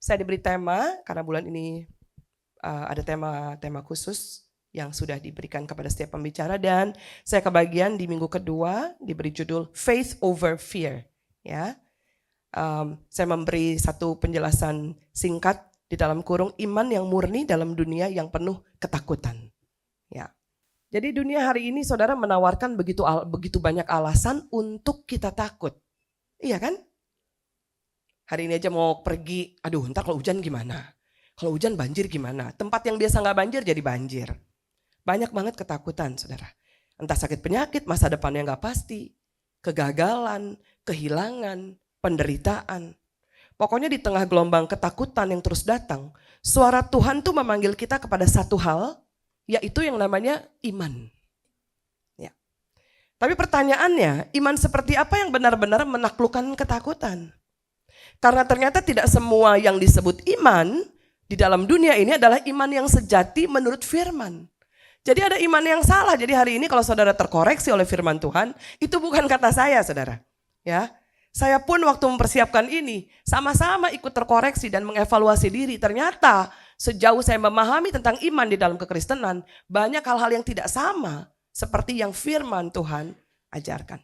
Saya diberi tema, karena bulan ini ada tema khusus yang sudah diberikan kepada setiap pembicara, dan saya kebagian di minggu kedua diberi judul Faith Over Fear. Ya, saya memberi satu penjelasan singkat di dalam kurung iman yang murni dalam dunia yang penuh ketakutan. Ya, jadi dunia hari ini saudara menawarkan begitu banyak alasan untuk kita takut, iya kan? Hari ini aja mau pergi, aduh ntar kalau hujan gimana? Kalau hujan banjir gimana? Tempat yang biasa nggak banjir jadi banjir. Banyak banget ketakutan saudara. Entah sakit penyakit, masa depannya nggak pasti, kegagalan, kehilangan, penderitaan. Pokoknya di tengah gelombang ketakutan yang terus datang, suara Tuhan tuh memanggil kita kepada satu hal, yaitu yang namanya iman. Ya. Tapi pertanyaannya, iman seperti apa yang benar-benar menaklukkan ketakutan? Karena ternyata tidak semua yang disebut iman di dalam dunia ini adalah iman yang sejati menurut firman. Jadi ada iman yang salah. Jadi hari ini kalau saudara terkoreksi oleh firman Tuhan, itu bukan kata saya saudara. Ya, saya pun waktu mempersiapkan ini sama-sama ikut terkoreksi dan mengevaluasi diri. Ternyata sejauh saya memahami tentang iman di dalam kekristenan, banyak hal-hal yang tidak sama seperti yang firman Tuhan ajarkan.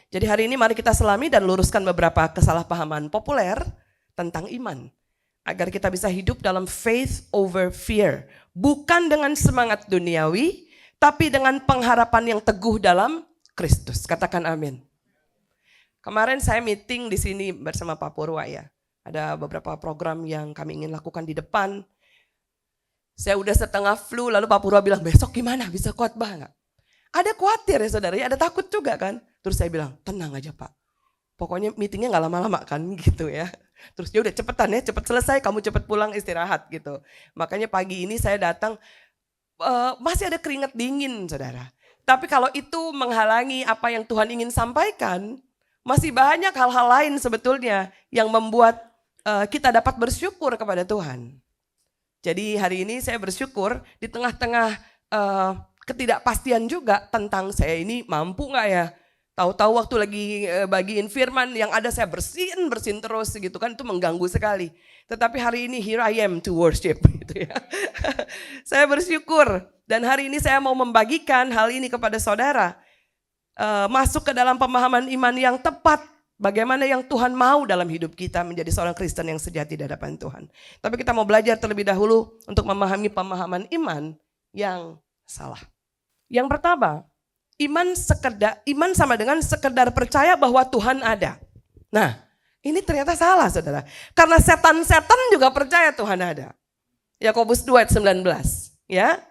Jadi hari ini mari kita selami dan luruskan beberapa kesalahpahaman populer tentang iman. Agar kita bisa hidup dalam faith over fear. Bukan dengan semangat duniawi, tapi dengan pengharapan yang teguh dalam Kristus. Katakan amin. Kemarin saya meeting di sini bersama Pak Purwa ya. Ada beberapa program yang kami ingin lakukan di depan. Saya udah setengah flu, lalu Pak Purwa bilang, besok gimana? Bisa khotbah nggak? Ada khawatir ya saudara, ada takut juga kan. Terus saya bilang, tenang aja Pak. Pokoknya meetingnya gak lama-lama kan gitu ya. Terus ya udah cepetan ya, cepet selesai, kamu cepet pulang istirahat gitu. Makanya pagi ini saya datang, masih ada keringat dingin saudara. Tapi kalau itu menghalangi apa yang Tuhan ingin sampaikan, masih banyak hal-hal lain sebetulnya yang membuat kita dapat bersyukur kepada Tuhan. Jadi hari ini saya bersyukur di tengah-tengah ketidakpastian juga tentang saya ini mampu gak ya. Tahu-tahu waktu lagi bagiin firman yang ada saya bersihin terus gitu kan, itu mengganggu sekali. Tetapi hari ini here I am to worship gitu ya. Saya bersyukur dan hari ini saya mau membagikan hal ini kepada saudara. Masuk ke dalam pemahaman iman yang tepat. Bagaimana yang Tuhan mau dalam hidup kita menjadi seorang Kristen yang sejati di hadapan Tuhan. Tapi kita mau belajar terlebih dahulu untuk memahami pemahaman iman yang salah. Yang pertama, iman sama dengan sekedar percaya bahwa Tuhan ada. Nah, ini ternyata salah saudara. Karena setan-setan juga percaya Tuhan ada. Yakobus 2 ayat 19. Ya.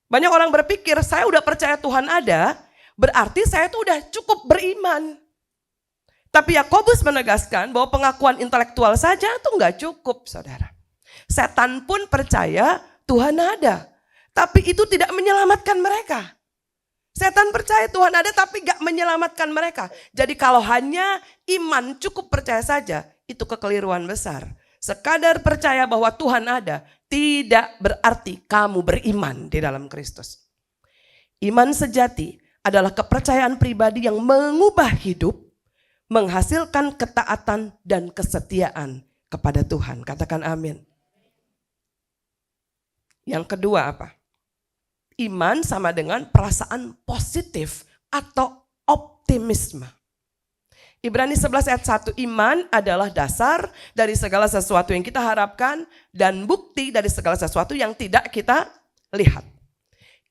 Banyak orang berpikir saya udah percaya Tuhan ada, berarti saya tuh udah cukup beriman. Tapi Yakobus menegaskan bahwa pengakuan intelektual saja tuh nggak cukup saudara. Setan pun percaya Tuhan ada. Tapi itu tidak menyelamatkan mereka. Setan percaya Tuhan ada tapi gak menyelamatkan mereka. Jadi kalau hanya iman cukup percaya saja, itu kekeliruan besar. Sekadar percaya bahwa Tuhan ada, tidak berarti kamu beriman di dalam Kristus. Iman sejati adalah kepercayaan pribadi yang mengubah hidup, menghasilkan ketaatan dan kesetiaan kepada Tuhan. Katakan amin. Yang kedua apa? Iman sama dengan perasaan positif atau optimisme. Ibrani 11 ayat 1, iman adalah dasar dari segala sesuatu yang kita harapkan dan bukti dari segala sesuatu yang tidak kita lihat.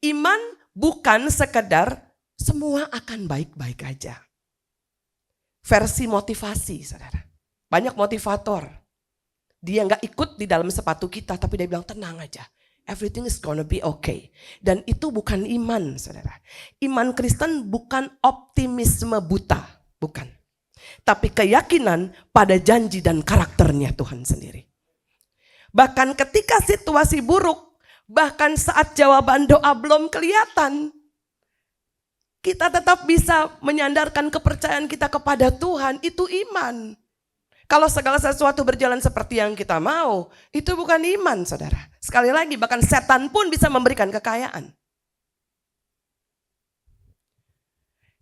Iman bukan sekedar semua akan baik-baik aja. Versi motivasi saudara. Banyak motivator. Dia gak ikut di dalam sepatu kita tapi dia bilang tenang aja. Everything is gonna be okay. Dan itu bukan iman, saudara. Iman Kristen bukan optimisme buta, bukan. Tapi keyakinan pada janji dan karakternya Tuhan sendiri. Bahkan ketika situasi buruk, bahkan saat jawaban doa belum kelihatan, kita tetap bisa menyandarkan kepercayaan kita kepada Tuhan, itu iman. Kalau segala sesuatu berjalan seperti yang kita mau, itu bukan iman saudara. Sekali lagi, bahkan setan pun bisa memberikan kekayaan.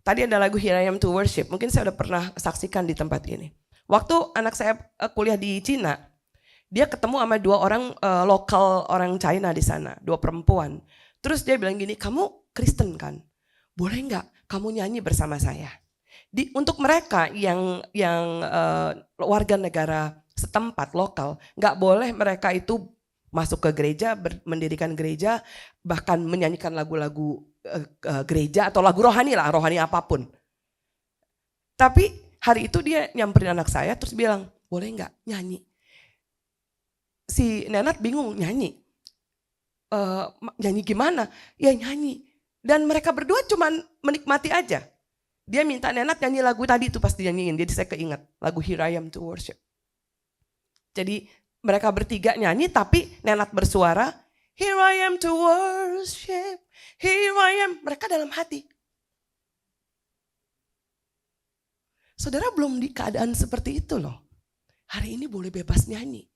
Tadi ada lagu Here I Am to Worship, mungkin saya udah pernah saksikan di tempat ini. Waktu anak saya kuliah di Cina, Dia ketemu sama 2 orang lokal orang China di sana, 2 perempuan. Terus dia bilang gini, kamu Kristen kan? Boleh nggak kamu nyanyi bersama saya? Untuk mereka yang warga negara setempat lokal, nggak boleh mereka itu masuk ke gereja, mendirikan gereja, bahkan menyanyikan lagu-lagu gereja atau lagu rohani lah, rohani apapun. Tapi hari itu dia nyamperin anak saya terus bilang, boleh nggak nyanyi? Si Nenat bingung, nyanyi? Nyanyi gimana? Ya nyanyi. Dan mereka berdua cuman menikmati aja. Dia minta Nenat nyanyi lagu tadi itu pas dinyanyiin, jadi saya keinget lagu Here I Am to Worship. Jadi mereka bertiga nyanyi tapi Nenat bersuara, Here I am to worship, here I am. Mereka dalam hati. Saudara belum di keadaan seperti itu loh. Hari ini boleh bebas nyanyi.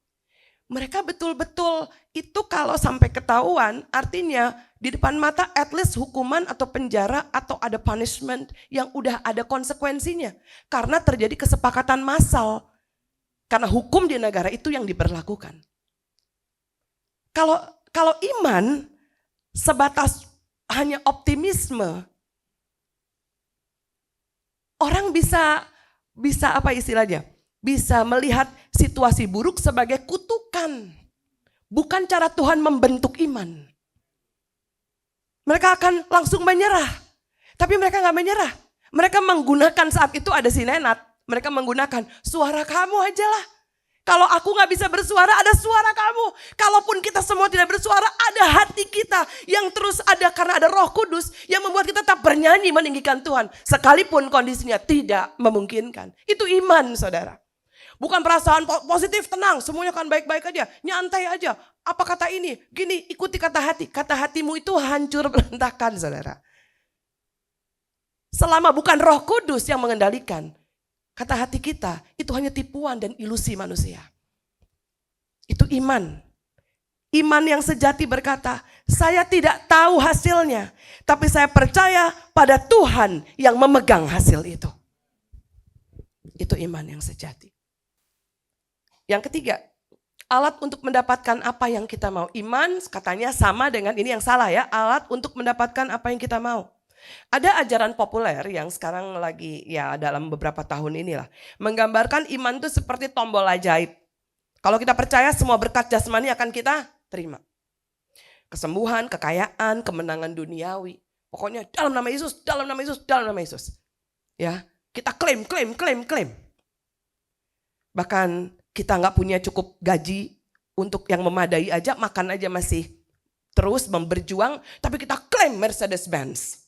Mereka betul-betul itu kalau sampai ketahuan artinya di depan mata at least hukuman atau penjara atau ada punishment yang udah ada konsekuensinya. Karena terjadi kesepakatan massal. Karena hukum di negara itu yang diberlakukan. Kalau iman sebatas hanya optimisme, orang bisa apa istilahnya? Bisa melihat situasi buruk sebagai kutukan. Bukan cara Tuhan membentuk iman. Mereka akan langsung menyerah. Tapi mereka gak menyerah. Mereka menggunakan saat itu ada si Nenat. Mereka menggunakan suara kamu aja lah. Kalau aku gak bisa bersuara, ada suara kamu. Kalaupun kita semua tidak bersuara, ada hati kita yang terus ada karena ada Roh Kudus yang membuat kita tetap bernyanyi meninggikan Tuhan. Sekalipun kondisinya tidak memungkinkan. Itu iman, saudara. Bukan perasaan positif, tenang, semuanya akan baik-baik aja. Nyantai aja. Apa kata ini? Gini, ikuti kata hati. Kata hatimu itu hancur berantakan, saudara. Selama bukan Roh Kudus yang mengendalikan, kata hati kita itu hanya tipuan dan ilusi manusia. Itu iman. Iman yang sejati berkata, saya tidak tahu hasilnya, tapi saya percaya pada Tuhan yang memegang hasil itu. Itu iman yang sejati. Yang ketiga, alat untuk mendapatkan apa yang kita mau. Iman katanya sama dengan ini yang salah ya, alat untuk mendapatkan apa yang kita mau. Ada ajaran populer yang sekarang lagi ya dalam beberapa tahun inilah menggambarkan iman itu seperti tombol ajaib. Kalau kita percaya semua berkat jasmani akan kita terima. Kesembuhan, kekayaan, kemenangan duniawi. Pokoknya dalam nama Yesus, dalam nama Yesus, dalam nama Yesus. Ya, kita klaim. Bahkan kita nggak punya cukup gaji untuk yang memadai aja, makan aja masih terus berjuang, tapi kita klaim Mercedes-Benz.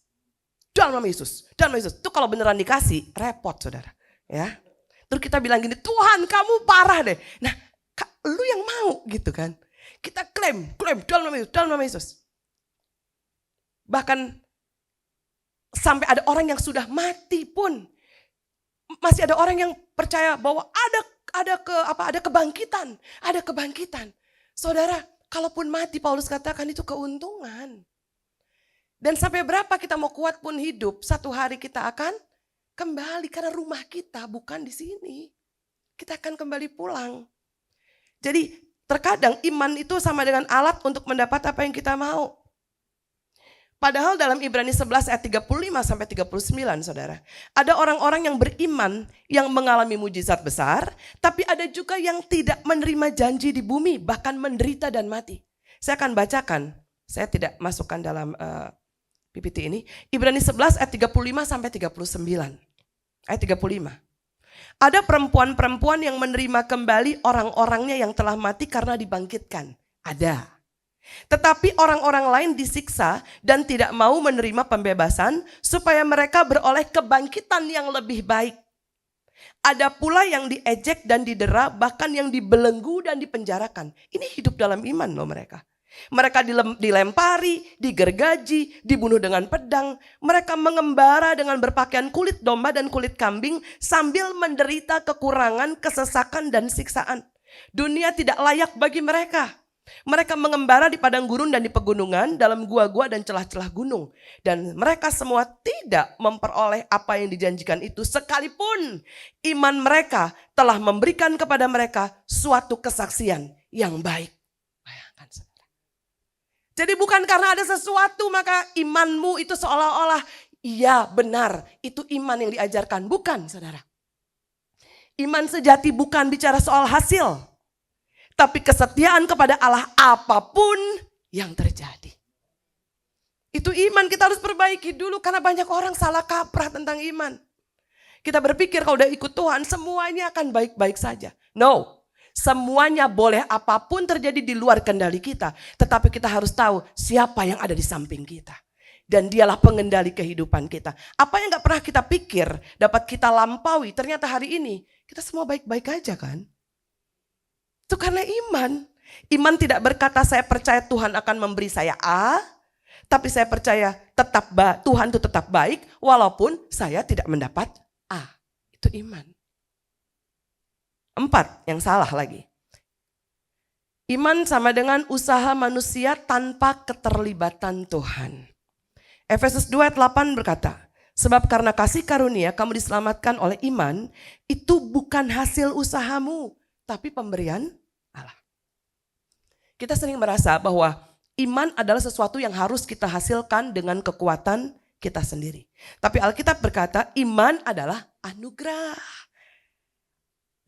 Dalam nama Yesus, dalam nama Yesus. Itu kalau beneran dikasih, repot saudara. Ya. Terus kita bilang gini, Tuhan kamu parah deh. Nah, lu yang mau gitu kan. Kita klaim dalam nama Yesus, dalam nama Yesus. Bahkan sampai ada orang yang sudah mati pun masih ada orang yang percaya bahwa ada kebangkitan, ada kebangkitan. Saudara, kalaupun mati Paulus katakan itu keuntungan. Dan sampai berapa kita mau kuat pun hidup, satu hari kita akan kembali karena rumah kita bukan di sini. Kita akan kembali pulang. Jadi terkadang iman itu sama dengan alat untuk mendapat apa yang kita mau. Padahal dalam Ibrani 11 ayat 35 sampai 39 saudara. Ada orang-orang yang beriman yang mengalami mujizat besar. Tapi ada juga yang tidak menerima janji di bumi bahkan menderita dan mati. Saya akan bacakan. Saya tidak masukkan dalam PPT ini. Ibrani 11 ayat 35 sampai 39. Ayat 35. Ada perempuan-perempuan yang menerima kembali orang-orangnya yang telah mati karena dibangkitkan. Ada. Tetapi orang-orang lain disiksa dan tidak mau menerima pembebasan supaya mereka beroleh kebangkitan yang lebih baik. Ada pula yang diejek dan didera, bahkan yang dibelenggu dan dipenjarakan. Ini hidup dalam iman loh mereka. Mereka dilempari, digergaji, dibunuh dengan pedang. Mereka mengembara dengan berpakaian kulit domba dan kulit kambing sambil menderita kekurangan, kesesakan dan siksaan. Dunia tidak layak bagi mereka. Mereka mengembara di padang gurun dan di pegunungan, dalam gua-gua dan celah-celah gunung. Dan mereka semua tidak memperoleh apa yang dijanjikan itu, sekalipun iman mereka telah memberikan kepada mereka suatu kesaksian yang baik. Bayangkan, saudara. Jadi bukan karena ada sesuatu maka imanmu itu seolah-olah iya benar, itu iman yang diajarkan. Bukan, saudara. Iman sejati bukan bicara soal hasil. Tapi kesetiaan kepada Allah apapun yang terjadi. Itu iman kita harus perbaiki dulu karena banyak orang salah kaprah tentang iman. Kita berpikir kalau udah ikut Tuhan semuanya akan baik-baik saja. No, semuanya boleh apapun terjadi di luar kendali kita. Tetapi kita harus tahu siapa yang ada di samping kita. Dan dialah pengendali kehidupan kita. Apa yang gak pernah kita pikir dapat kita lampaui, ternyata hari ini kita semua baik-baik aja kan. Itu karena iman. Iman tidak berkata saya percaya Tuhan akan memberi saya A, tapi saya percaya Tuhan itu tetap baik walaupun saya tidak mendapat A. Itu iman. 4, yang salah lagi. Iman sama dengan usaha manusia tanpa keterlibatan Tuhan. Efesus 2 ayat 8 berkata, sebab karena kasih karunia kamu diselamatkan oleh iman, itu bukan hasil usahamu, tapi pemberian Allah. Kita sering merasa bahwa iman adalah sesuatu yang harus kita hasilkan dengan kekuatan kita sendiri. Tapi Alkitab berkata iman adalah anugerah.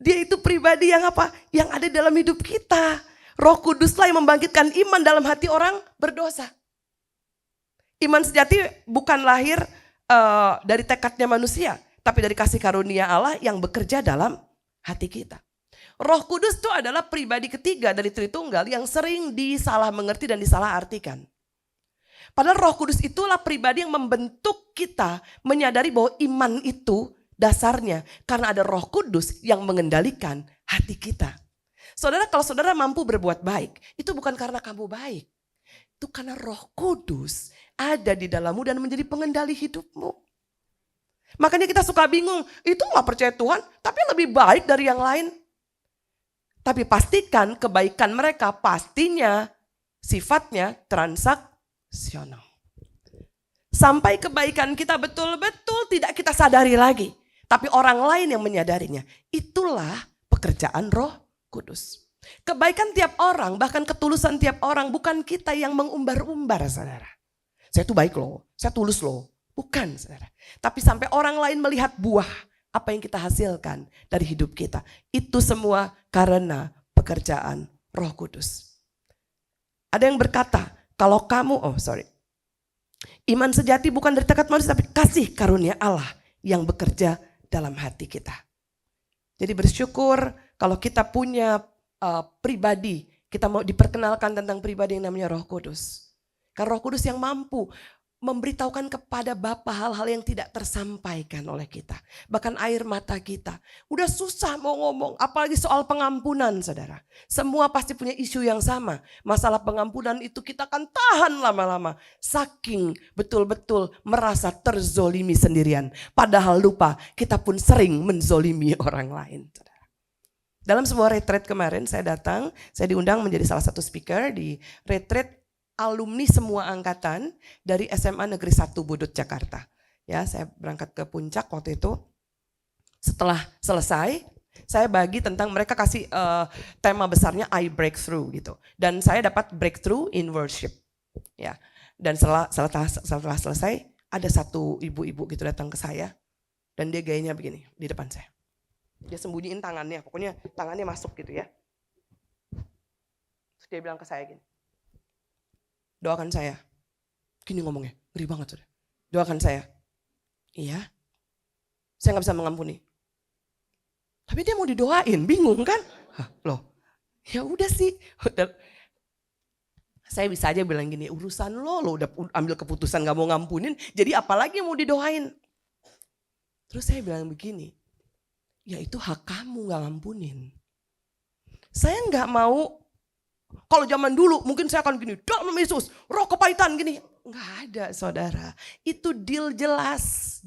Dia itu pribadi yang apa? Yang ada dalam hidup kita. Roh Kuduslah yang membangkitkan iman dalam hati orang berdosa. Iman sejati bukan lahir dari tekadnya manusia, tapi dari kasih karunia Allah yang bekerja dalam hati kita. Roh Kudus itu adalah pribadi ketiga dari Tritunggal yang sering disalah mengerti dan disalah artikan. Padahal Roh Kudus itulah pribadi yang membentuk kita menyadari bahwa iman itu dasarnya karena ada Roh Kudus yang mengendalikan hati kita. Saudara, kalau saudara mampu berbuat baik, itu bukan karena kamu baik. Itu karena Roh Kudus ada di dalammu dan menjadi pengendali hidupmu. Makanya kita suka bingung, itu gak percaya Tuhan tapi lebih baik dari yang lain. Tapi pastikan kebaikan mereka pastinya sifatnya transaksional. Sampai kebaikan kita betul-betul tidak kita sadari lagi. Tapi orang lain yang menyadarinya. Itulah pekerjaan Roh Kudus. Kebaikan tiap orang, bahkan ketulusan tiap orang bukan kita yang mengumbar-umbar, saudara. Saya tuh baik loh, saya tulus loh. Bukan, saudara. Tapi sampai orang lain melihat buah apa yang kita hasilkan dari hidup kita. Itu semua karena pekerjaan Roh Kudus. Ada yang berkata, kalau kamu, iman sejati bukan dari tekad manusia, tapi kasih karunia Allah yang bekerja dalam hati kita. Jadi bersyukur kalau kita punya pribadi, kita mau diperkenalkan tentang pribadi yang namanya Roh Kudus. Karena Roh Kudus yang mampu memberitahukan kepada Bapa hal-hal yang tidak tersampaikan oleh kita. Bahkan air mata kita. Udah susah mau ngomong, apalagi soal pengampunan, saudara. Semua pasti punya isu yang sama. Masalah pengampunan itu kita akan tahan lama-lama. Saking betul-betul merasa terzolimi sendirian. Padahal lupa kita pun sering menzolimi orang lain. Saudara. Dalam sebuah retreat kemarin saya datang, saya diundang menjadi salah satu speaker di retreat alumni semua angkatan dari SMA Negeri 1 Budut Jakarta. Ya, saya berangkat ke puncak waktu itu. Setelah selesai, saya bagi tentang mereka kasih tema besarnya I Breakthrough gitu. Dan saya dapat breakthrough in worship. Ya. Dan setelah selesai, ada satu ibu-ibu gitu datang ke saya dan dia gayanya begini di depan saya. Dia sembunyiin tangannya, pokoknya tangannya masuk gitu ya. Terus dia bilang ke saya gini. Doakan saya. Gini ngomongnya, ngeri banget sudah. Doakan saya. Iya. Saya gak bisa mengampuni. Tapi dia mau didoain, bingung kan? Hah, loh, ya udah sih. Saya bisa aja bilang gini, urusan lo udah ambil keputusan gak mau ngampunin, jadi apalagi yang mau didoain. Terus saya bilang begini, ya itu hak kamu gak ngampunin. Saya gak mau. Kalau zaman dulu mungkin saya akan gini, dalam nama Yesus, roh kepahitan gini. Enggak ada, saudara. Itu deal jelas.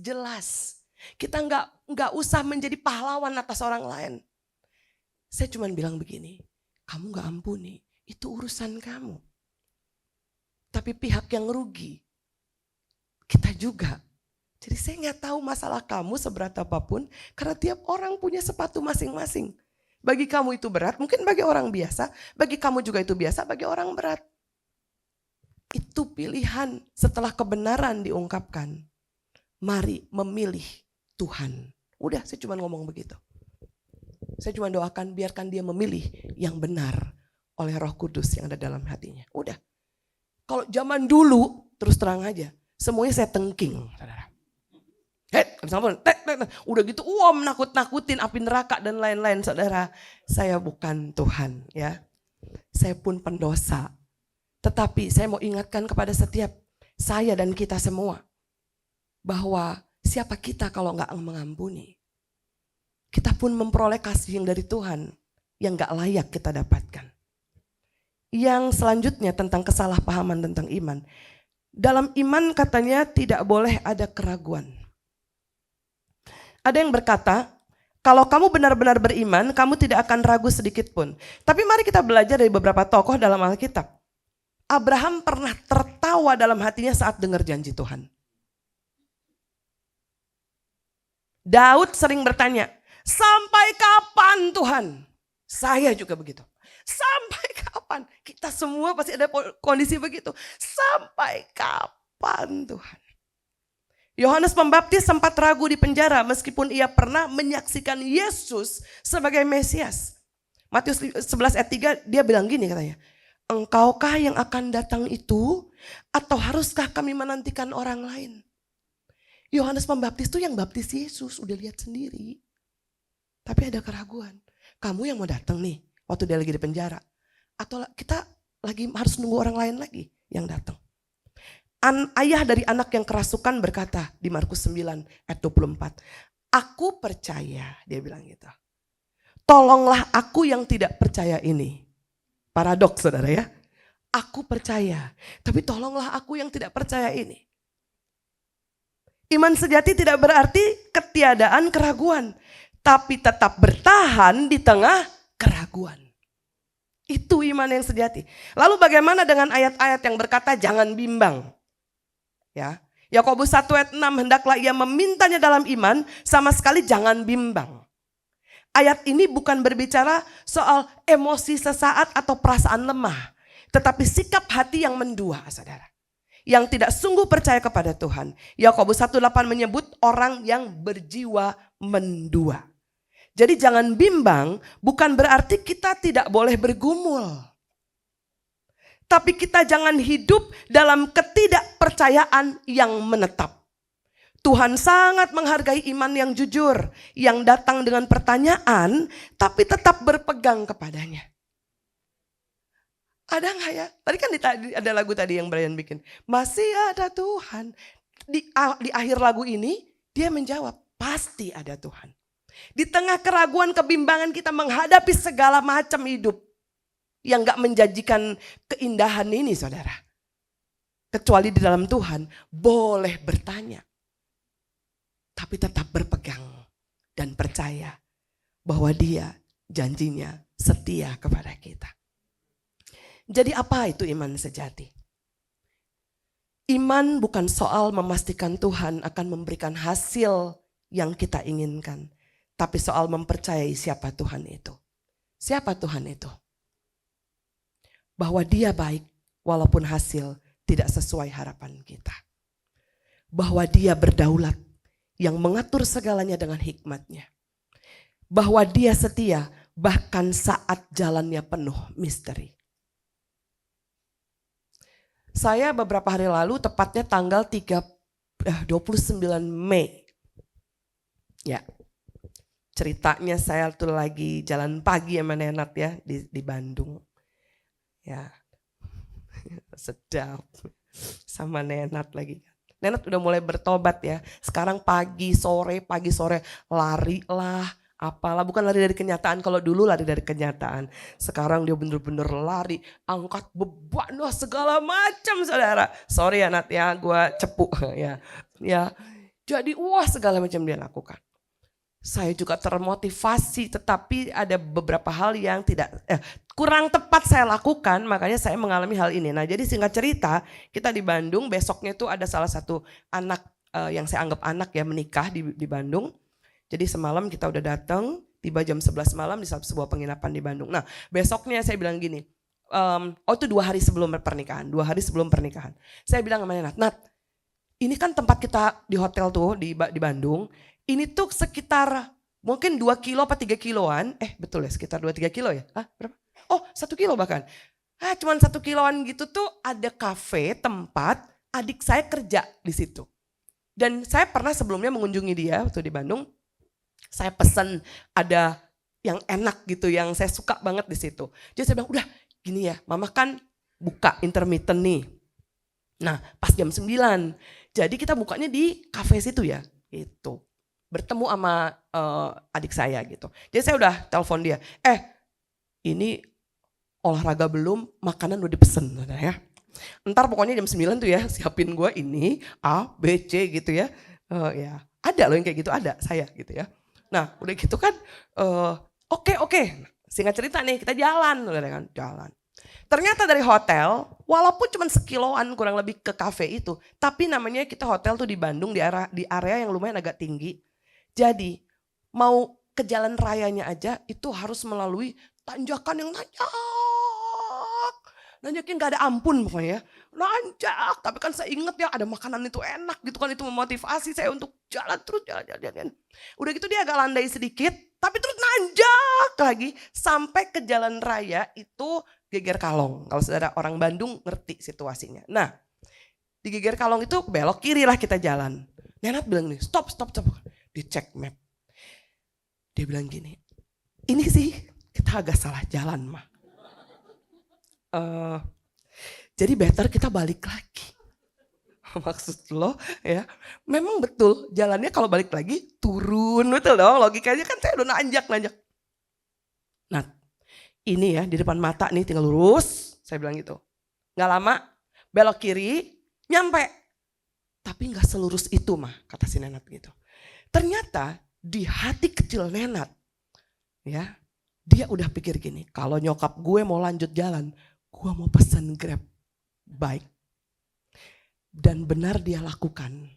Kita enggak usah menjadi pahlawan atas orang lain. Saya cuma bilang begini, kamu enggak ampuni, itu urusan kamu. Tapi pihak yang rugi, kita juga. Jadi saya nggak tahu masalah kamu seberat apapun, karena tiap orang punya sepatu masing-masing. Bagi kamu itu berat, mungkin bagi orang biasa, bagi kamu juga itu biasa, bagi orang berat. Itu pilihan setelah kebenaran diungkapkan. Mari memilih Tuhan. Udah, saya cuma ngomong begitu. Saya cuma doakan biarkan dia memilih yang benar oleh Roh Kudus yang ada dalam hatinya. Udah. Kalau zaman dulu, terus terang aja, semuanya saya tengking, saudara. Udah gitu, nakut-nakutin api neraka dan lain-lain, saudara. Saya bukan Tuhan, ya. Saya pun pendosa. Tetapi saya mau ingatkan kepada setiap saya dan kita semua, bahwa siapa kita kalau nggak mengampuni? Kita pun memperoleh kasih yang dari Tuhan yang gak layak kita dapatkan. Yang selanjutnya tentang kesalahpahaman tentang iman. Dalam iman katanya tidak boleh ada keraguan. Ada yang berkata, kalau kamu benar-benar beriman, kamu tidak akan ragu sedikit pun. Tapi mari kita belajar dari beberapa tokoh dalam Alkitab. Abraham pernah tertawa dalam hatinya saat dengar janji Tuhan. Daud sering bertanya, sampai kapan Tuhan? Saya juga begitu. Sampai kapan? Kita semua pasti ada kondisi begitu. Sampai kapan Tuhan? Yohanes Pembaptis sempat ragu di penjara meskipun ia pernah menyaksikan Yesus sebagai Mesias. Matius 11 ayat 3 dia bilang gini katanya. Engkaukah yang akan datang itu atau haruskah kami menantikan orang lain? Yohanes Pembaptis itu yang baptis Yesus, udah lihat sendiri. Tapi ada keraguan. Kamu yang mau datang nih waktu dia lagi di penjara. Atau kita lagi harus nunggu orang lain lagi yang datang. Ayah dari anak yang kerasukan berkata di Markus 9 ayat 24. Aku percaya, dia bilang gitu. Tolonglah aku yang tidak percaya ini. Paradoks saudara ya. Aku percaya, tapi tolonglah aku yang tidak percaya ini. Iman sejati tidak berarti ketiadaan keraguan. Tapi tetap bertahan di tengah keraguan. Itu iman yang sejati. Lalu bagaimana dengan ayat-ayat yang berkata jangan bimbang? Ya, Yakobus 1 ayat 6, hendaklah ia memintanya dalam iman, sama sekali jangan bimbang. Ayat ini bukan berbicara soal emosi sesaat atau perasaan lemah. Tetapi sikap hati yang mendua, saudara. Yang tidak sungguh percaya kepada Tuhan. Yakobus 1:8 menyebut orang yang berjiwa mendua. Jadi jangan bimbang bukan berarti kita tidak boleh bergumul. Tapi kita jangan hidup dalam ketidakpercayaan yang menetap. Tuhan sangat menghargai iman yang jujur. Yang datang dengan pertanyaan tapi tetap berpegang kepadanya. Ada nggak ya? Tadi kan ada lagu tadi yang Brian bikin. Masih ada Tuhan. Di akhir lagu ini dia menjawab, pasti ada Tuhan. Di tengah keraguan, kebimbangan kita menghadapi segala macam hidup yang gak menjanjikan keindahan ini saudara. Kecuali di dalam Tuhan boleh bertanya. Tapi tetap berpegang dan percaya bahwa dia janjinya setia kepada kita. Jadi apa itu iman sejati? Iman bukan soal memastikan Tuhan akan memberikan hasil yang kita inginkan. Tapi soal mempercayai siapa Tuhan itu. Siapa Tuhan itu? Bahwa dia baik walaupun hasil tidak sesuai harapan kita. Bahwa dia berdaulat yang mengatur segalanya dengan hikmatnya. Bahwa dia setia bahkan saat jalannya penuh misteri. Saya beberapa hari lalu tepatnya tanggal 29 Mei. Ya. Ceritanya saya tuh lagi jalan pagi sama Nenat ya di Bandung. Ya. Sedap. Sama Nenat lagi. Nenat udah mulai bertobat ya. Sekarang pagi sore lari lah. Apalah, bukan lari dari kenyataan. Kalau dulu lari dari kenyataan. Sekarang dia bener-bener lari. Angkat beban, wah segala macam saudara. Sorry ya Nat ya, gue cepu ya. Jadi wah segala macam dia lakukan. Saya juga termotivasi, tetapi ada beberapa hal yang kurang tepat saya lakukan, makanya saya mengalami hal ini. Nah jadi singkat cerita, kita di Bandung, besoknya tuh ada salah satu anak yang saya anggap anak ya menikah di Bandung. Jadi semalam kita udah datang, tiba jam 11 malam di sebuah penginapan di Bandung. Nah besoknya saya bilang gini, itu 2 hari sebelum pernikahan, 2 hari sebelum pernikahan. Saya bilang sama Nat, ini kan tempat kita di hotel tuh di Bandung, ini tuh sekitar mungkin 2 kilo apa 3 kiloan, betul ya sekitar 2-3 kilo ya? Berapa? Oh 1 kilo bahkan. Cuman 1 kiloan gitu tuh ada kafe tempat adik saya kerja di situ. Dan saya pernah sebelumnya mengunjungi dia waktu di Bandung, saya pesan ada yang enak gitu, yang saya suka banget di situ. Jadi saya bilang udah gini ya, mama kan buka intermittent nih. Nah pas jam 9, jadi kita bukanya di kafe situ ya gitu. Bertemu sama adik saya gitu. Jadi saya udah telepon dia, ini olahraga belum, makanan udah dipesen ya. Ntar pokoknya jam 9 tuh ya siapin gue ini A, B, C gitu ya. Ya ada loh yang kayak gitu, ada saya gitu ya. Nah udah gitu kan oke. Singkat cerita nih kita jalan. Ternyata dari hotel, walaupun cuma sekiloan kurang lebih ke kafe itu, tapi namanya kita hotel tuh di Bandung di area yang lumayan agak tinggi. Jadi mau ke jalan rayanya aja itu harus melalui tanjakan yang nanjakin gak ada ampun pokoknya ya. Nanjak, tapi kan saya inget ya ada makanan itu enak gitu kan, itu memotivasi saya untuk jalan terus jalan. Udah gitu dia agak landai sedikit, tapi terus nanjak lagi sampai ke jalan raya itu Geger Kalong. Kalau saudara orang Bandung ngerti situasinya. Nah di Geger Kalong itu belok kiri lah kita jalan. Nenat bilang nih stop. Dicek map. Dia bilang gini, ini sih kita agak salah jalan mah. Jadi better kita balik lagi. Maksud lo ya, memang betul jalannya kalau balik lagi turun, betul dong logikanya kan saya udah nanjak. Nah ini ya di depan mata nih tinggal lurus, saya bilang gitu. Gak lama belok kiri nyampe, tapi gak selurus itu mah kata si Nenat gitu. Ternyata di hati kecil Nenat ya, dia udah pikir gini, kalau nyokap gue mau lanjut jalan, gue mau pesan Grab bike. Dan benar dia lakukan.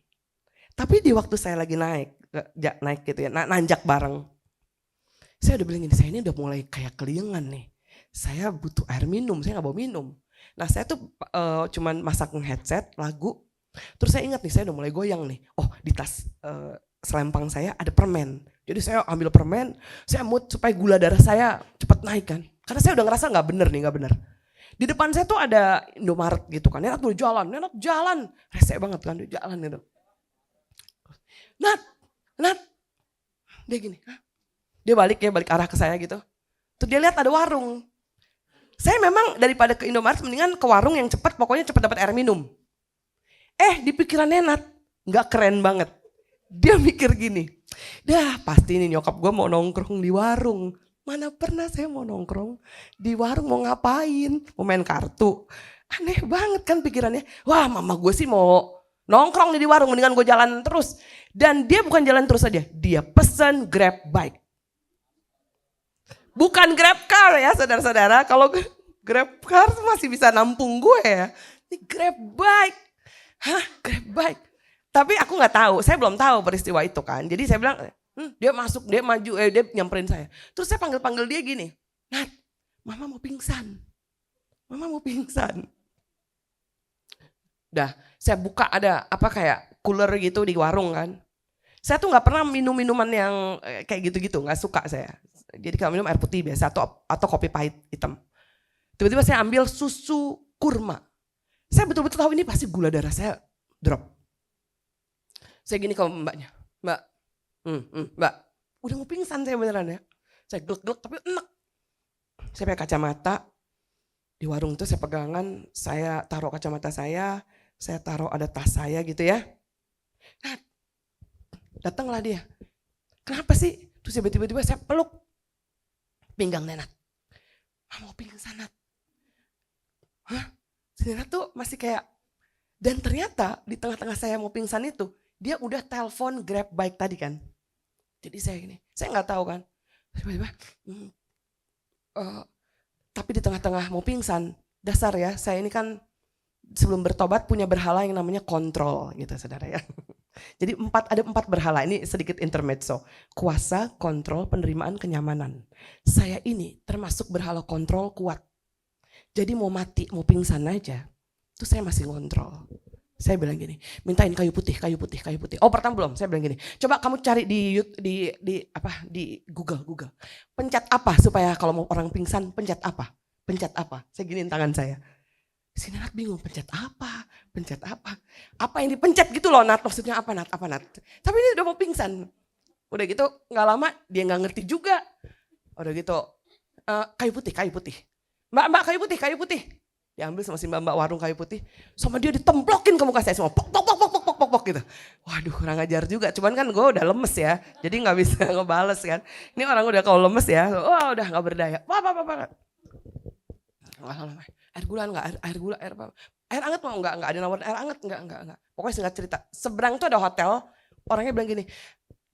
Tapi di waktu saya lagi naik gitu ya, nanjak bareng. Saya udah bilang gini, saya ini udah mulai kayak keliengan nih. Saya butuh air minum, saya gak bawa minum. Nah saya tuh cuman masang headset, lagu. Terus saya ingat nih, saya udah mulai goyang nih. Oh di tas selempang saya ada permen. Jadi saya ambil permen, saya mood supaya gula darah saya cepat naik kan. Karena saya udah ngerasa gak bener. Di depan saya tuh ada Indomaret gitu kan. Nenat jalan. Rese banget kan dia jalan gitu. Nat. Dia gini. Dia balik arah ke saya gitu. Terus dia lihat ada warung. Saya memang daripada ke Indomaret mendingan ke warung yang cepat, pokoknya cepat dapat air minum. Di pikiran Nenat gak keren banget. Dia mikir gini. Dah pasti ini nyokap gue mau nongkrong di warung. Mana pernah saya mau nongkrong di warung, mau ngapain, mau main kartu. Aneh banget kan pikirannya. Wah mama gue sih mau nongkrong nih di warung, mendingan gue jalan terus. Dan dia bukan jalan terus aja, dia pesan Grab bike. Bukan Grab car ya saudara-saudara, kalau Grab car masih bisa nampung gue ya. Ini Grab bike. Grab bike. Tapi aku gak tahu, saya belum tahu peristiwa itu kan. Jadi saya bilang, dia masuk, dia maju, dia nyamperin saya. Terus saya panggil dia gini, Nat, mama mau pingsan. Dah, saya buka ada kayak cooler gitu di warung kan. Saya tuh gak pernah minum minuman yang kayak gitu-gitu, gak suka saya. Jadi kalau minum air putih biasa atau kopi pahit hitam. Tiba-tiba saya ambil susu kurma. Saya betul-betul tahu ini pasti gula darah saya drop. Saya gini ke mbaknya, Mbak, udah mau pingsan saya beneran ya. Saya gelek-gelek tapi enak. Saya pakai kacamata, di warung itu saya pegangan, saya taruh kacamata saya taruh ada tas saya gitu ya. Nah, datanglah dia. Kenapa sih? Terus tiba-tiba saya peluk pinggang Nenat. Mau pingsan Nat. Si Nenat tuh masih kayak, dan ternyata di tengah-tengah saya mau pingsan itu, dia udah telepon Grab bike tadi kan. Jadi saya gini, saya nggak tahu kan. Tiba-tiba, Tapi di tengah-tengah mau pingsan, dasar ya, saya ini kan sebelum bertobat punya berhala yang namanya kontrol gitu saudara ya. Jadi ada 4 berhala, ini sedikit intermezzo. Kuasa, kontrol, penerimaan, kenyamanan. Saya ini termasuk berhala kontrol kuat. Jadi mau mati, mau pingsan aja, itu saya masih ngontrol. Saya bilang gini, mintain kayu putih, kayu putih, kayu putih. Oh pertama belum, saya bilang gini, coba kamu cari di Google. Pencet apa supaya kalau mau orang pingsan, pencet apa? Pencet apa? Saya giniin tangan saya. Si Nat bingung, pencet apa? Pencet apa? Apa yang dipencet gitu loh Nat, maksudnya apa Nat? Apa Nat? Tapi ini udah mau pingsan. Udah gitu gak lama dia gak ngerti juga. Udah gitu, kayu putih, kayu putih. Mbak kayu putih, kayu putih. Diambil sama si mbak warung kayu putih. Sama dia ditemplokin ke muka saya semua. Pok gitu. Waduh kurang ajar juga. Cuman kan gue udah lemes ya. Jadi gak bisa ngebales kan. Ini orang udah kalau lemes ya. Wah udah gak berdaya. Air gula enggak? Air gula, air apa? Air hangat mau enggak ada nawarin air hangat enggak. Pokoknya singkat cerita. Seberang tuh ada hotel. Orangnya bilang gini,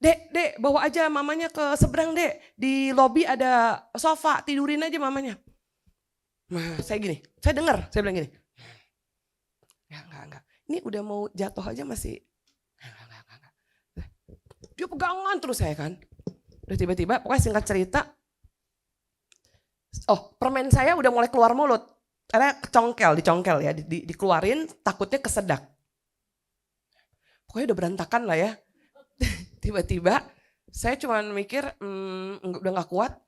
Dek, bawa aja mamanya ke seberang dek. Di lobi ada sofa, tidurin aja mamanya. Nah, saya dengar, saya bilang gini. Ya enggak. Ini udah mau jatuh aja masih. Enggak. Dia pegangan terus saya kan. Udah tiba-tiba, pokoknya singkat cerita. Oh, permen saya udah mulai keluar mulut. Karena dicongkel ya, dikeluarin takutnya kesedak. Pokoknya udah berantakan lah ya. Tiba-tiba saya cuma mikir udah gak kuat.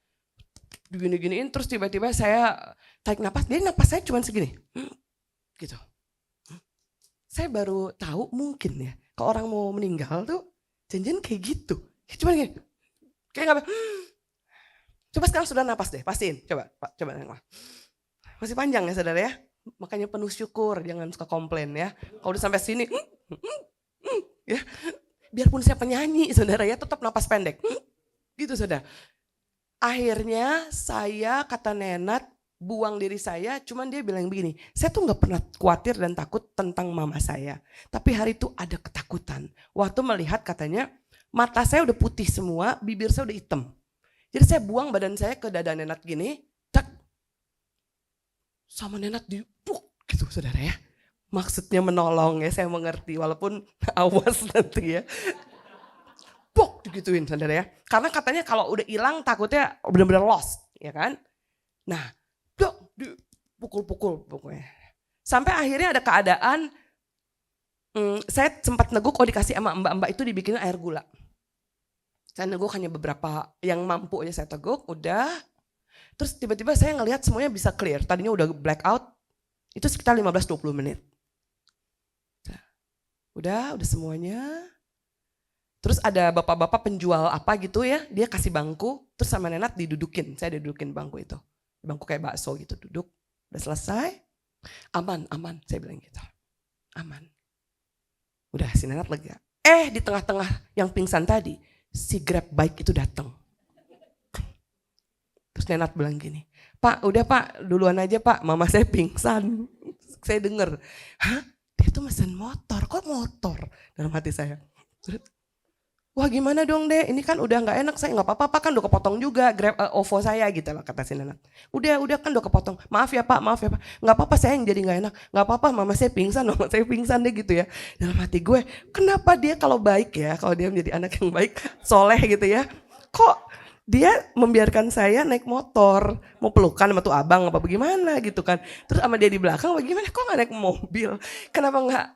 Gini-giniin terus tiba-tiba saya tarik napas. Dia napas saya cuma segini. Gitu. Saya baru tahu mungkin ya. Kalau orang mau meninggal tuh janjian kayak gitu. Cuma gini. Kayak gak. Coba sekarang sudah napas deh. Pastiin. Coba. Masih panjang ya saudara ya. Makanya penuh syukur. Jangan suka komplain ya. Kalau udah sampai sini. Ya. Biarpun saya penyanyi saudara ya. Tetap napas pendek. Gitu saudara. Akhirnya saya kata Nenat buang diri saya. Cuman dia bilang begini. Saya tuh gak pernah khawatir dan takut tentang mama saya. Tapi hari itu ada ketakutan. Waktu melihat katanya. Mata saya udah putih semua. Bibir saya udah hitam. Jadi saya buang badan saya ke dada Nenat gini. Sama Nenat dipuk gitu saudara ya. Maksudnya menolong ya, saya mengerti walaupun awas nanti ya. Puk digituin saudara ya. Karena katanya kalau udah hilang takutnya benar-benar lost ya kan. Nah dipukul-pukul pokoknya. Sampai akhirnya ada keadaan saya sempat neguk dikasih sama mbak-mbak itu dibikin air gula. Saya neguk hanya beberapa yang mampu aja saya teguk udah. Terus tiba-tiba saya ngelihat semuanya bisa clear. Tadinya udah black out, itu sekitar 15-20 menit. Udah semuanya. Terus ada bapak-bapak penjual apa gitu ya, dia kasih bangku, terus sama Nenat didudukin. Saya didudukin bangku itu. Bangku kayak bakso gitu, duduk. Udah selesai, aman, saya bilang gitu. Aman. Udah si Nenat lega. Di tengah-tengah yang pingsan tadi, si Grab bike itu datang. Terus Nenat bilang gini, Pak udah Pak duluan aja Pak, mama saya pingsan. Saya denger, hah dia tuh mesen motor, kok motor? Dalam hati saya. Wah gimana dong deh, ini kan udah gak enak, saya gak apa-apa Pak kan udah kepotong juga Grab OVO saya gitu lah kata si Nenat. Udah kan udah kepotong, maaf ya Pak. Gak apa-apa saya yang jadi gak enak, gak apa-apa mama saya pingsan deh gitu ya. Dalam hati gue, kenapa dia kalau baik ya, kalau dia menjadi anak yang baik, soleh gitu ya. Kok dia membiarkan saya naik motor, mau pelukan sama tuh abang apa bagaimana gitu kan. Terus sama dia di belakang bagaimana kok gak naik mobil, kenapa gak,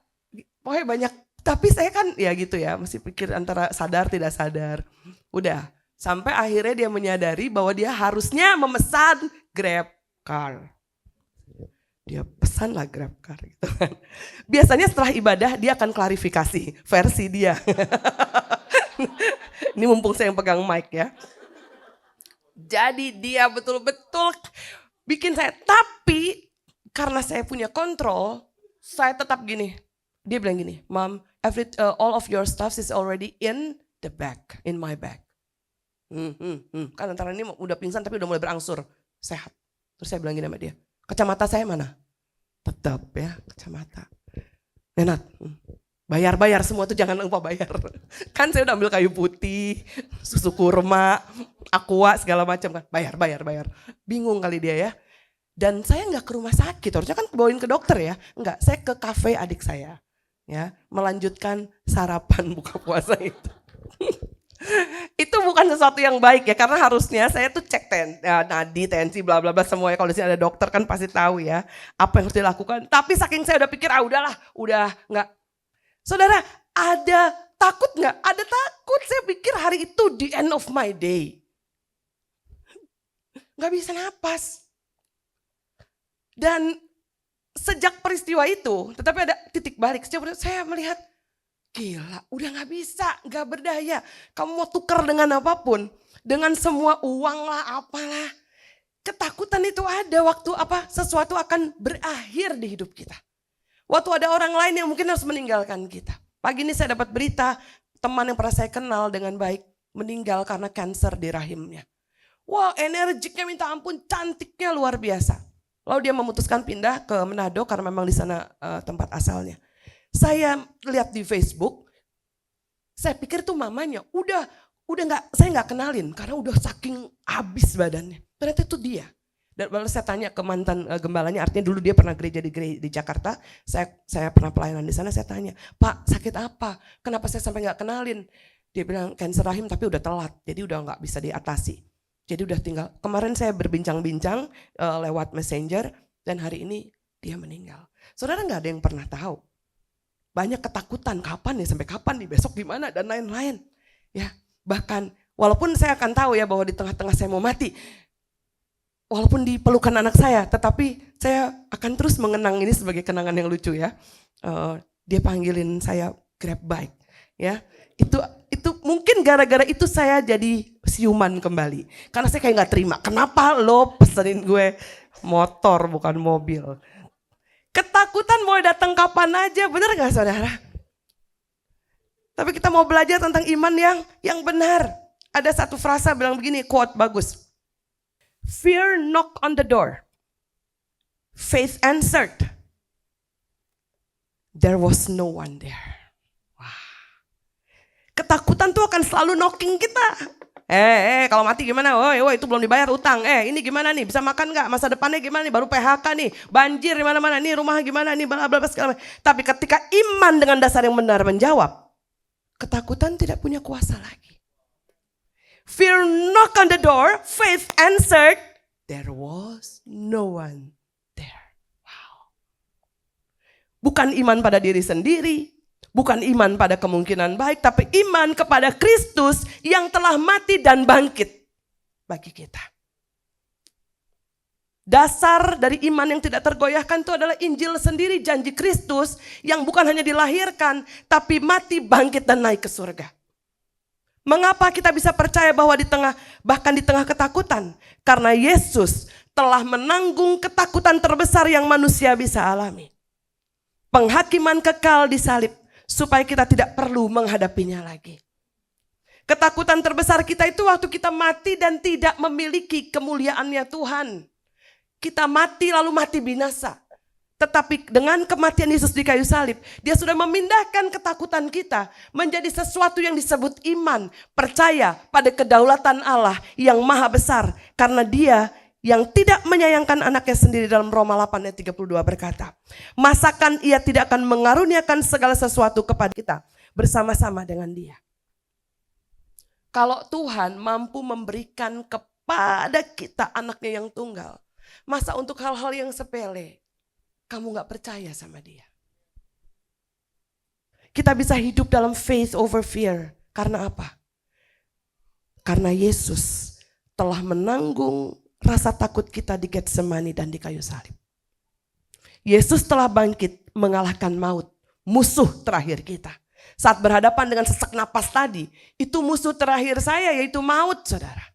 pokoknya banyak. Tapi saya kan ya gitu ya, masih pikir antara sadar tidak sadar. Udah, sampai akhirnya dia menyadari bahwa dia harusnya memesan Grab Car. Dia pesan lah Grab Car gitu kan. Biasanya setelah ibadah dia akan klarifikasi versi dia. Ini mumpung saya yang pegang mic ya. Jadi dia betul-betul bikin saya, tapi karena saya punya kontrol, saya tetap gini. Dia bilang gini, Mom, all of your stuff is already in the bag, in my bag. Kan antara ini udah pingsan tapi udah mulai berangsur, sehat. Terus saya bilang gini sama dia, kacamata saya mana? Tetap ya, kacamata. Nenat, bayar semua tuh jangan lupa bayar. Kan saya udah ambil kayu putih, susu kurma, aqua segala macam kan. Bayar. Bingung kali dia ya. Dan saya nggak ke rumah sakit, harusnya kan bawain ke dokter ya. Enggak, saya ke kafe adik saya. Ya, melanjutkan sarapan buka puasa itu. Itu bukan sesuatu yang baik ya, karena harusnya saya tuh cek nadi, tensi, bla bla bla semuanya. Kalau di sini ada dokter kan pasti tahu ya apa yang harus dilakukan. Tapi saking saya udah pikir udahlah, udah nggak. Saudara, ada takut nggak? Ada takut. Saya pikir hari itu the end of my day. Nggak bisa napas. Dan sejak peristiwa itu, tetapi ada titik balik. Saya melihat, gila, udah gak bisa, gak berdaya. Kamu mau tukar dengan apapun, dengan semua uang lah, apalah. Ketakutan itu ada waktu sesuatu akan berakhir di hidup kita. Waktu ada orang lain yang mungkin harus meninggalkan kita. Pagi ini saya dapat berita, teman yang pernah saya kenal dengan baik, meninggal karena kanker di rahimnya. Wah, energiknya minta ampun, cantiknya luar biasa. Lalu dia memutuskan pindah ke Manado karena memang di sana tempat asalnya. Saya lihat di Facebook, saya pikir tuh mamanya saya nggak kenalin karena udah saking habis badannya. Ternyata itu dia. Dan lalu saya tanya ke mantan gembalanya, artinya dulu dia pernah gereja di Jakarta. Saya pernah pelayanan di sana. Saya tanya, Pak sakit apa? Kenapa saya sampai nggak kenalin? Dia bilang kanker rahim tapi udah telat, jadi udah nggak bisa diatasi. Jadi udah tinggal, kemarin saya berbincang-bincang lewat messenger dan hari ini dia meninggal. Saudara nggak ada yang pernah tahu. Banyak ketakutan, kapan ya, sampai kapan nih, besok gimana dan lain-lain. Ya, bahkan walaupun saya akan tahu ya bahwa di tengah-tengah saya mau mati. Walaupun di pelukan anak saya, tetapi saya akan terus mengenang ini sebagai kenangan yang lucu ya. Dia panggilin saya grab bike ya. Itu mungkin gara-gara itu saya jadi siuman kembali. Karena saya kayak gak terima. Kenapa lo pesenin gue motor bukan mobil? Ketakutan mau datang kapan aja, benar gak saudara? Tapi kita mau belajar tentang iman yang benar. Ada satu frasa bilang begini, quote bagus. Fear knock on the door. Faith answered. There was no one there. Ketakutan tuh akan selalu knocking kita. Kalau mati gimana? Woi, itu belum dibayar utang. Ini gimana nih? Bisa makan nggak? Masa depannya gimana nih? Baru PHK nih. Banjir di mana-mana nih. Rumah gimana nih? Bla bla bla segala macam. Tapi ketika iman dengan dasar yang benar menjawab, ketakutan tidak punya kuasa lagi. Fear knock on the door, faith answered, there was no one there. Wow. Bukan iman pada diri sendiri. Bukan iman pada kemungkinan baik, tapi iman kepada Kristus yang telah mati dan bangkit bagi kita. Dasar dari iman yang tidak tergoyahkan itu adalah Injil sendiri, janji Kristus yang bukan hanya dilahirkan, tapi mati, bangkit dan naik ke surga. Mengapa kita bisa percaya bahwa bahkan di tengah ketakutan? Karena Yesus telah menanggung ketakutan terbesar yang manusia bisa alami. Penghakiman kekal di salib. Supaya kita tidak perlu menghadapinya lagi. Ketakutan terbesar kita itu waktu kita mati dan tidak memiliki kemuliaannya Tuhan. Kita mati lalu mati binasa. Tetapi dengan kematian Yesus di kayu salib, dia sudah memindahkan ketakutan kita menjadi sesuatu yang disebut iman. Percaya pada kedaulatan Allah yang maha besar. Karena dia yang tidak menyayangkan anaknya sendiri, dalam Roma 8 ayat 32 berkata, masakan ia tidak akan mengaruniakan segala sesuatu kepada kita bersama-sama dengan dia. Kalau Tuhan mampu memberikan kepada kita anaknya yang tunggal, masa untuk hal-hal yang sepele kamu gak percaya sama dia? Kita bisa hidup dalam faith over fear. Karena apa? Karena Yesus telah menanggung rasa takut kita di Getsemani dan di kayu salib. Yesus telah bangkit mengalahkan maut, musuh terakhir kita. Saat berhadapan dengan sesak napas tadi, itu musuh terakhir saya yaitu maut, saudara.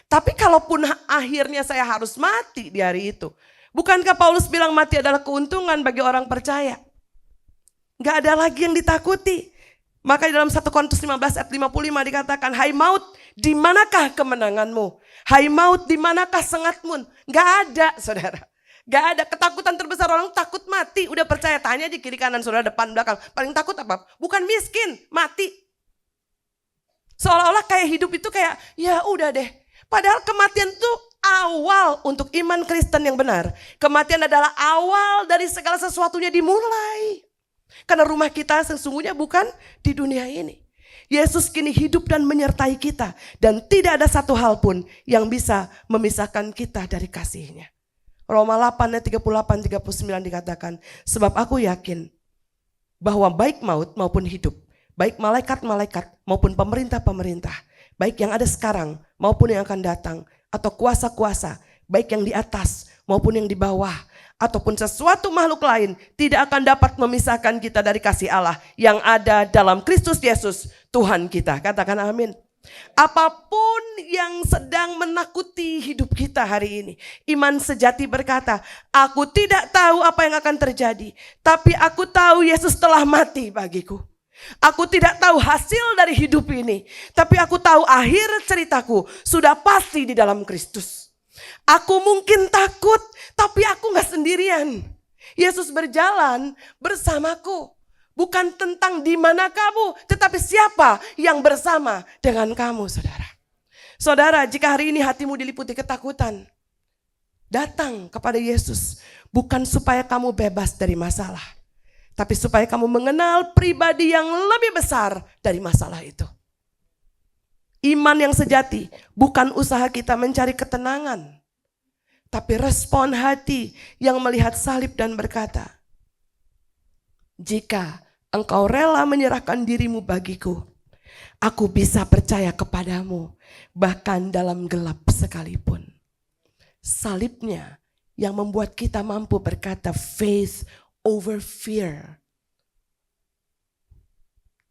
Tapi kalaupun akhirnya saya harus mati di hari itu, bukankah Paulus bilang mati adalah keuntungan bagi orang percaya? Gak ada lagi yang ditakuti. Maka dalam 1 Korintus 15 ayat 55 dikatakan, hai maut, di manakah kemenanganmu? Hai maut, di manakah sengatmu? Gak ada, saudara. Gak ada. Ketakutan terbesar orang takut mati. Udah percaya, tanya di kiri kanan saudara, depan belakang. Paling takut apa? Bukan miskin, mati. Seolah-olah kayak hidup itu kayak, ya udah deh. Padahal kematian itu awal untuk iman Kristen yang benar. Kematian adalah awal dari segala sesuatunya dimulai. Karena rumah kita sesungguhnya bukan di dunia ini. Yesus kini hidup dan menyertai kita. Dan tidak ada satu hal pun yang bisa memisahkan kita dari kasih-Nya. Roma 8 ayat 38-39 dikatakan, sebab aku yakin bahwa baik maut maupun hidup, baik malaikat-malaikat maupun pemerintah-pemerintah, baik yang ada sekarang maupun yang akan datang, atau kuasa-kuasa, baik yang di atas maupun yang di bawah, ataupun sesuatu makhluk lain, tidak akan dapat memisahkan kita dari kasih Allah yang ada dalam Kristus Yesus Tuhan kita. Katakan amin. Apapun yang sedang menakuti hidup kita hari ini, iman sejati berkata, aku tidak tahu apa yang akan terjadi, tapi aku tahu Yesus telah mati bagiku. Aku tidak tahu hasil dari hidup ini, tapi aku tahu akhir ceritaku sudah pasti di dalam Kristus. Aku mungkin takut, tapi aku gak sendirian. Yesus berjalan bersamaku. Bukan tentang di mana kamu, tetapi siapa yang bersama dengan kamu, saudara. Saudara, jika hari ini hatimu diliputi ketakutan, datang kepada Yesus. Bukan supaya kamu bebas dari masalah, tapi supaya kamu mengenal pribadi yang lebih besar dari masalah itu. Iman yang sejati bukan usaha kita mencari ketenangan, tapi respon hati yang melihat salib dan berkata, jika engkau rela menyerahkan dirimu bagiku, aku bisa percaya kepadamu bahkan dalam gelap sekalipun. Salibnya yang membuat kita mampu berkata faith over fear.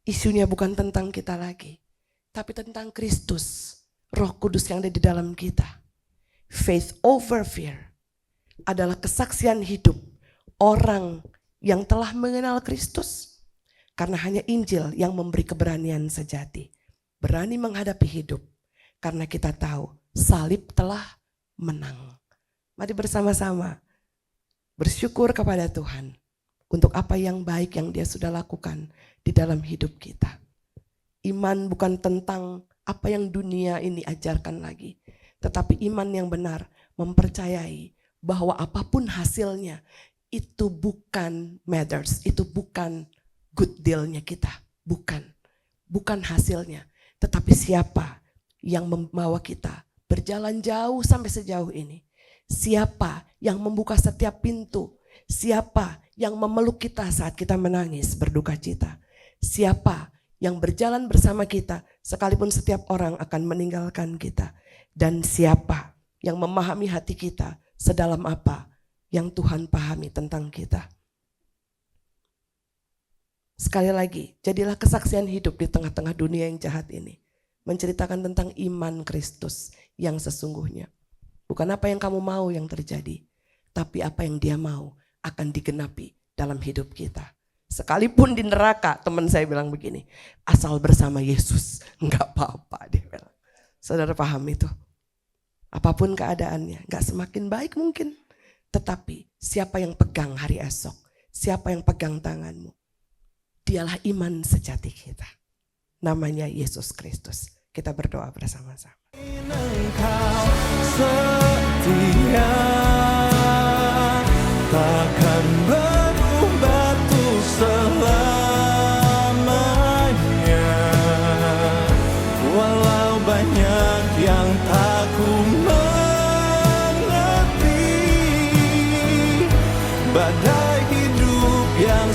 Isunya bukan tentang kita lagi, tapi tentang Kristus, Roh Kudus yang ada di dalam kita. Faith over fear adalah kesaksian hidup orang yang telah mengenal Kristus. Karena hanya Injil yang memberi keberanian sejati. Berani menghadapi hidup. Karena kita tahu salib telah menang. Mari bersama-sama bersyukur kepada Tuhan untuk apa yang baik yang Dia sudah lakukan di dalam hidup kita. Iman bukan tentang apa yang dunia ini ajarkan lagi. Tetapi iman yang benar mempercayai bahwa apapun hasilnya itu bukan matters, itu bukan good deal-nya kita. Bukan hasilnya. Tetapi siapa yang membawa kita berjalan jauh sampai sejauh ini. Siapa yang membuka setiap pintu. Siapa yang memeluk kita saat kita menangis berduka cita. Siapa yang berjalan bersama kita sekalipun setiap orang akan meninggalkan kita. Dan siapa yang memahami hati kita sedalam apa yang Tuhan pahami tentang kita. Sekali lagi, jadilah kesaksian hidup di tengah-tengah dunia yang jahat ini. Menceritakan tentang iman Kristus yang sesungguhnya. Bukan apa yang kamu mau yang terjadi, tapi apa yang Dia mau akan digenapi dalam hidup kita. Sekalipun di neraka, teman saya bilang begini, asal bersama Yesus, enggak apa-apa dia bilang. Saudara paham itu? Apapun keadaannya, enggak semakin baik mungkin. Tetapi siapa yang pegang hari esok, siapa yang pegang tanganmu, Dialah iman sejati kita. Namanya Yesus Kristus. Kita berdoa bersama-sama. Engkau setia, takkan berubah tuh selamanya. Walau banyak yang tak ku mengerti, badai hidup yang